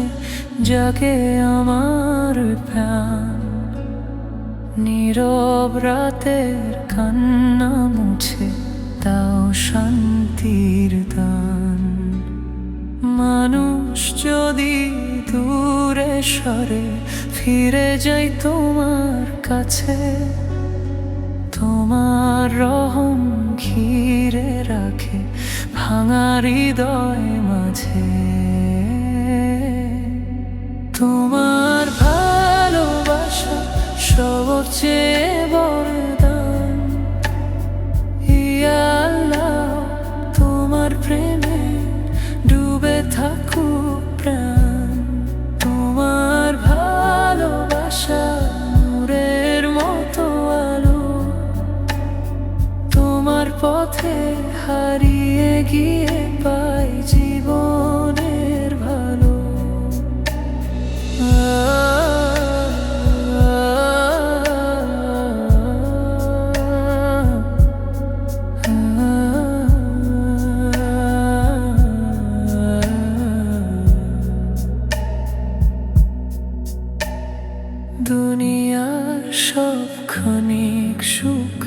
শুনে জাগে আমার প্রাণ। নীরব রাতের কান্না মুছে দাও শান্তির দান। মানুষ যদি দূরে সরে ফিরে যাই তোমার কাছে, তোমার রহম ঘিরে রাখে ভাঙা হৃদয় মাঝে। তোমার ভালোবাসা সবচেয়ে বড় দান। ইয়া আল্লাহ, তোমার প্রেমে ডুবে থাকুক প্রাণ। তোমার ভালোবাসা নূরের মতো আলো, তোমার পথে হারিয়ে গিয়ে পাই জীবনের ভালো। দুনিয়ার সব ক্ষণিক সুখ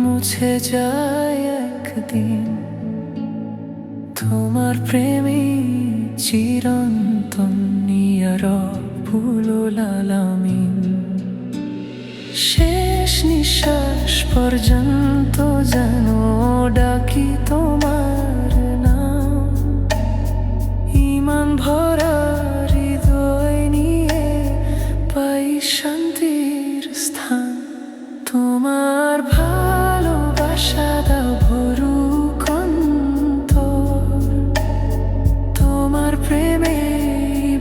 মুছে যায় একদিন, তোমার প্রেমে চিরন্তন ইয়া রব্বুল আলামিন। শেষ নিঃশ্বাস পর্যন্ত যেন ডাকি তোমার নাম। ঈমান ভরা হৃদয় নিয়ে পাই শান্তির স্থান। তোমার ভালোবাসা দাও ভরুক অন্তর, তোমার প্রেমে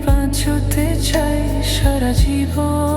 বাঁচতে চাই সারা জীবন।